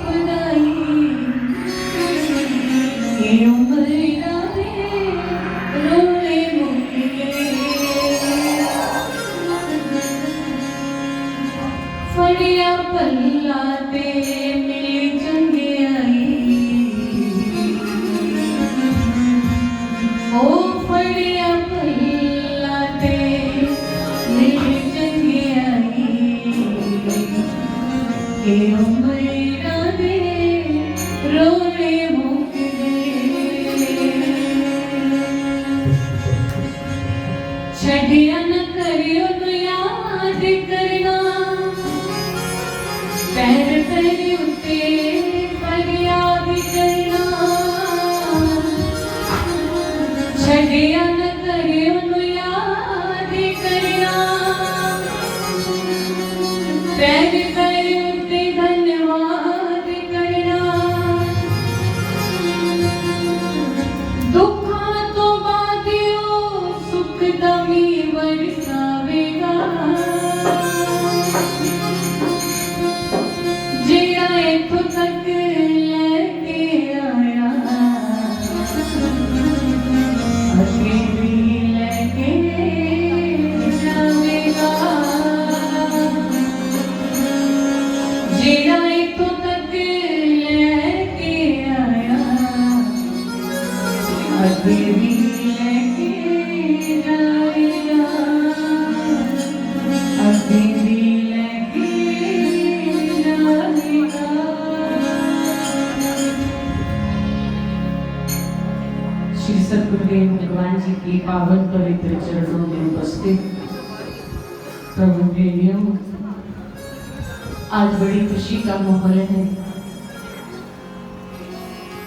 खुदाई ये उम्र रोले मुके फड़िया पल्ला ते मिली चंगे आई ओ फड़िया पल्ला ते मिली चंगे आई ये उम्र रोले मुके छड़िया न करियो तो याद करना पैर पैर उते फरियाद करना छड़िया न करियो तो याद करना पैर पैर उते धन्यवाद करना दुखा तो बादियो सुख दमी बरसावेगा जिया इथों तक लेके आया अगे भी लेके जावेगा जिया इथों तक लेके आया अगे भी लेके जाएगा अगे भी लेके जाएगा। श्री सतगुरुदेव भगवान जी की पावन पवित्र चरणों में उपस्थित प्रभु प्रेमियों, आज बड़ी खुशी का माहौल है।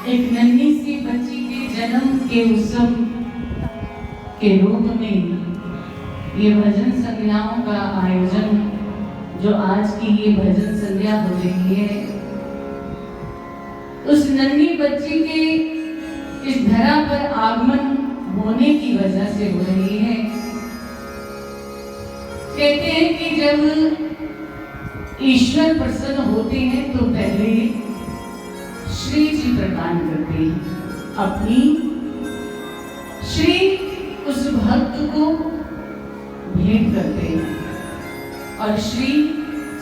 एक नन्ही सी बच्ची के जन्म के उत्सव के रूप में ये भजन संध्याओं का आयोजन, जो आज की ये भजन संध्या हो रही है, उस नन्ही बच्ची के इस धरा पर आगमन होने की वजह से हो रही है। कहते हैं कि जब ईश्वर प्रसन्न होते हैं तो पहले श्री जी प्रदान करते हैं अपनी श्री उस भक्त को भेंट करते हैं और श्री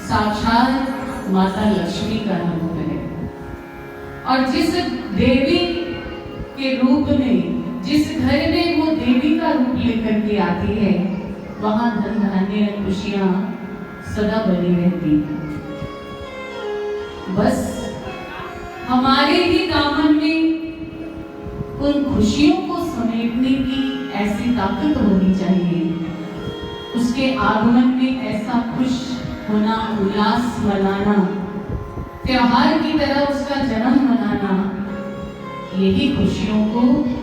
साक्षात माता लक्ष्मी का रूप है। और जिस देवी के रूप में, जिस घर में वो देवी का रूप लेकर के आती है, वहां धन धान्य खुशियां सदा बनी रहती हैं। बस हमारे ही दामन में उन खुशियों को समेटने की ऐसी ताकत होनी चाहिए, उसके आगमन में ऐसा खुश होना, उल्लास मनाना, त्योहार की तरह उसका जन्म मनाना, यही खुशियों को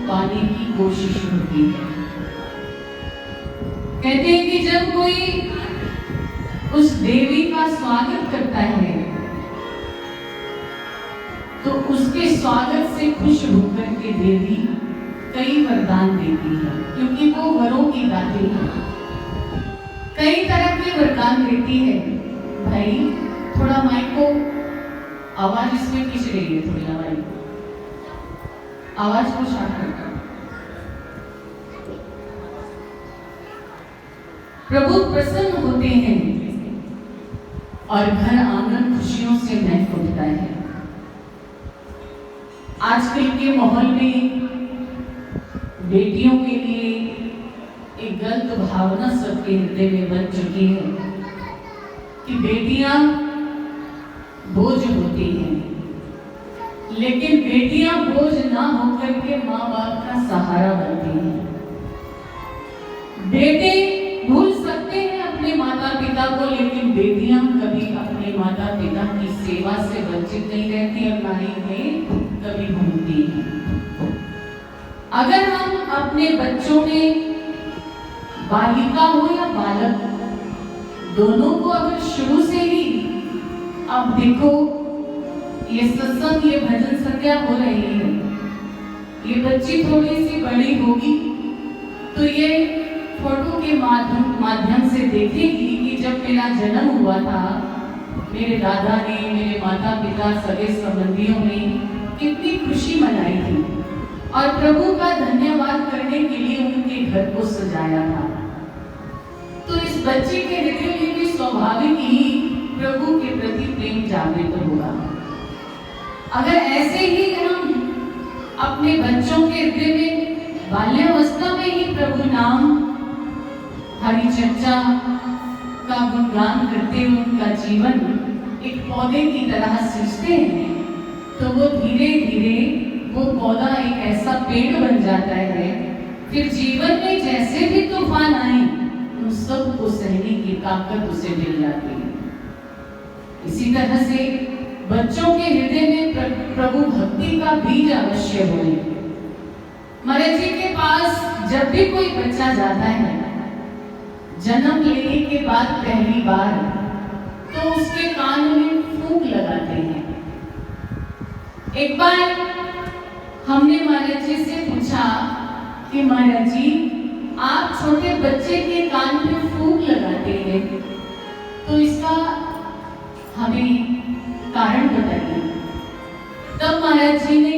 पाने की कोशिश होती है। कहते हैं कि जब कोई उस देवी का स्वागत करता है तो उसके स्वागत से खुश होकर के देवी कई वरदान देती है, क्योंकि वो वरों की दात्री है। कई तरह के वरदान देती है। भाई थोड़ा माइक को आवाज इसमें खींच रही है, थोड़ी आवाज को शांत करता। प्रभु प्रसन्न होते हैं और घर आंगन खुशियों से महक उठता है। आजकल के माहौल में बेटियों के लिए एक गलत भावना सबके हृदय में बन चुकी है कि बेटियां बोझ होती हैं, लेकिन बेटियां बोझ ना होकर के माँ बाप का सहारा बनती हैं। बेटे भूल सकते हैं अपने माता पिता को, लेकिन बेटियां कभी अपने माता पिता की सेवा से वंचित नहीं रहती और ना ही उन्हें कभी भूलती हैं। अगर हम अपने बच्चों में, बालिका हो या बालक, दोनों को अगर शुरू से ही, अब देखो ये सत्संग, ये भजन संध्या हो रही है, ये बच्ची थोड़ी सी बड़ी होगी तो ये फोटो के माध्यम से देखेगी कि जब मेरा जन्म हुआ था मेरे दादा ने, मेरे माता पिता, सगे संबंधियों ने कितनी खुशी मनाई थी और प्रभु का धन्यवाद करने के लिए उनके घर को सजाया था। तो इस बच्चे के हृदय में भी स्वाभाविक ही प्रभु के प्रति प्रेम जागृत होगा। अगर ऐसे ही हम अपने बच्चों के हृदय में बाल्यावस्था में ही प्रभु नाम, हरि चर्चा का गुणगान करते हुए उनका जीवन एक पौधे की तरह सींचते हैं, तो वो धीरे धीरे वो पौधा एक ऐसा पेड़ बन जाता है। फिर जीवन में जैसे भी तूफान आए उन सब को सहने की ताकत उसे मिल जाती है। इसी तरह से बच्चों के हृदय में प्रभु भक्ति का बीज अवश्य होए। महाराज जी के पास जब भी कोई बच्चा जाता है जन्म लेने के बाद पहली बार, तो उसके कान में फूंक लगाते हैं। एक बार हमने महाराज जी से पूछा कि महाराज जी आप छोटे बच्चे के कान में फूंक लगाते हैं, तो इसका हमें कारण बताइए। तब महाराज जी ने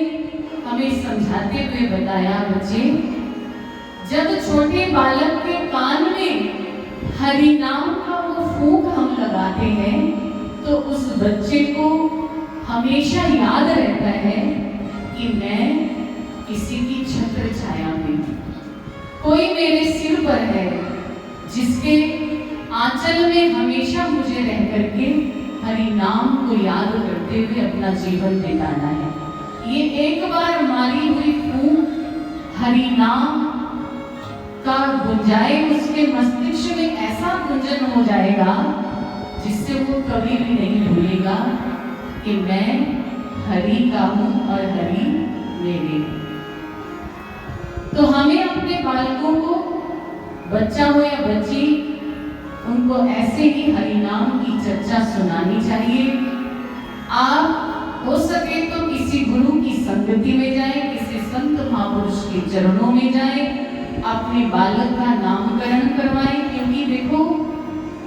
हमें समझाते हुए बताया, बच्चे जब छोटे बालक के कान में हरि नाम का वो फूंक हम लगाते हैं तो उस बच्चे को हमेशा याद रहता है कि मैं किसी की छत्र छाया में, कोई मेरे सिर पर है जिसके आंचल में हमेशा मुझे रह करके हरि नाम को याद करते हुए अपना जीवन बिताना है। ये एक बार मारी हुई फूंक हरि नाम का गुंजाए उसके मस्तिष्क में ऐसा गुंजन हो जाएगा जिससे वो कभी भी नहीं भूलेगा कि मैं हरि का हूँ और हरि मेरे। तो हमें अपने बालकों को, बच्चा हो या बच्ची, उनको ऐसे ही हरि नाम की चर्चा सुनानी चाहिए। आप हो सके तो किसी गुरु की संगति में जाए, किसी संत महापुरुष के चरणों में जाए, अपने बालक का नामकरण करवाएं। क्योंकि देखो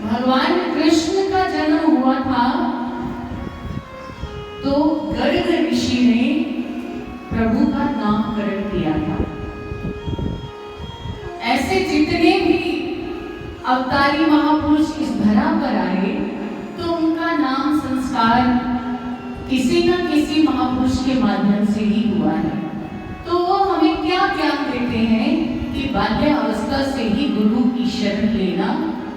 भगवान कृष्ण का जन्म हुआ था तो गर्ग ऋषि ने प्रभु का नामकरण किया था। ऐसे जितने भी अवतारी महापुरुष इस धरा पर आए तो उनका नाम संस्कार किसी न किसी महापुरुष के माध्यम से ही हुआ है। तो वो हमें क्या ज्ञान देते हैं कि बाल्य अवस्था से ही गुरु की शरण लेना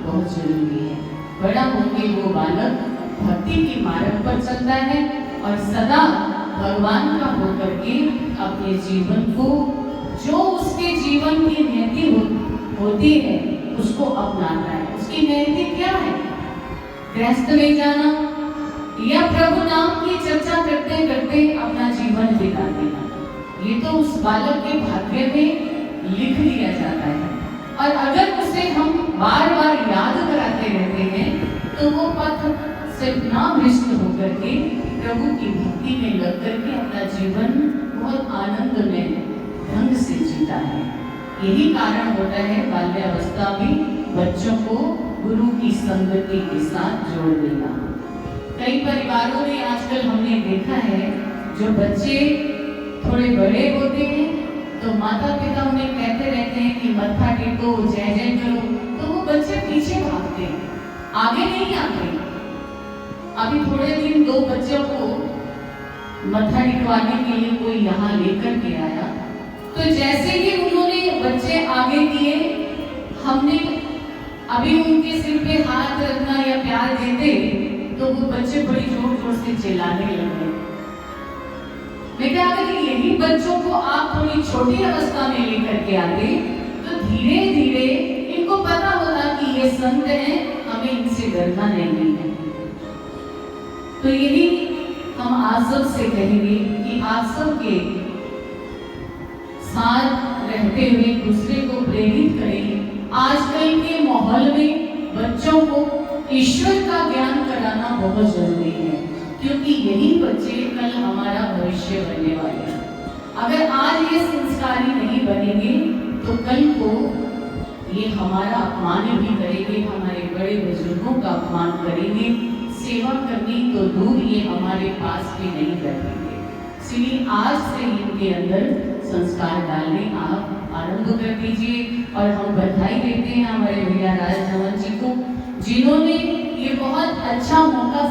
बहुत जरूरी है। बड़ा होकर वो बालक भक्ति के मार्ग पर चलता है और सदा भगवान का होकर के अपने जीवन को, जो उसके जीवन की नियति होती है, उसको अपनाता है। उसकी नियति क्या है? गृहस्थ में जाना या प्रभु नाम की चर्चा करते करते अपना जीवन बिता देना। ये तो उस बालक के भाग्य में लिख दिया जाता है। और अगर उसे हम बार बार याद कराते रहते हैं तो वो पथ से ना भ्रष्ट होकर के प्रभु की भक्ति में लग करके अपना जीवन बहुत आनंदमय ढंग से जीता है। यही कारण होता है बाल्यावस्था में बच्चों को गुरु की संगति के साथ जोड़ देना। कई परिवारों में आजकल हमने देखा है, जो बच्चे थोड़े बड़े होते हैं तो माता पिता उन्हें कहते रहते हैं कि मत्था टेको, जय जय करो, तो वो बच्चे पीछे भागते हैं, आगे नहीं आते। अभी थोड़े दिन 2 बच्चों को मत्था टिकवाने के लिए कोई यहाँ लेकर के आया, तो जैसे ही उन्होंने बच्चे आगे किए, हमने अभी उनके सिर पे हाथ रखना या प्यार देते तो वो बच्चे बड़ी जोर जोर से चिल्लाने लगे। बेटा अगर यही बच्चों को आप थोड़ी छोटी अवस्था में लेकर के आते तो धीरे धीरे इनको पता होता कि ये संत हैं, हमें इनसे डरना नहीं है। तो यही हम आप सब से कहेंगे कि आप सब के साथ रहते हुए दूसरे को प्रेरित करें। आजकल के माहौल में बच्चों को ईश्वर का ज्ञान कराना बहुत जरूरी है, क्योंकि यही बच्चे कल हमारा भविष्य बनने वाले हैं। अगर आज ये संस्कारी नहीं बनेंगे तो कल को ये हमारा अपमान भी करेंगे, हमारे बड़े बुजुर्गों का अपमान करेंगे, सेवा करनी तो दूर, ये हमारे पास भी नहीं बैठेंगे। इसलिए आज से इनके अंदर संस्कार डालने आप आरंभ कर दीजिए। और हम बधाई देते हैं हमारे भैया राज धवन जी को, जिन्होंने ये बहुत अच्छा मौका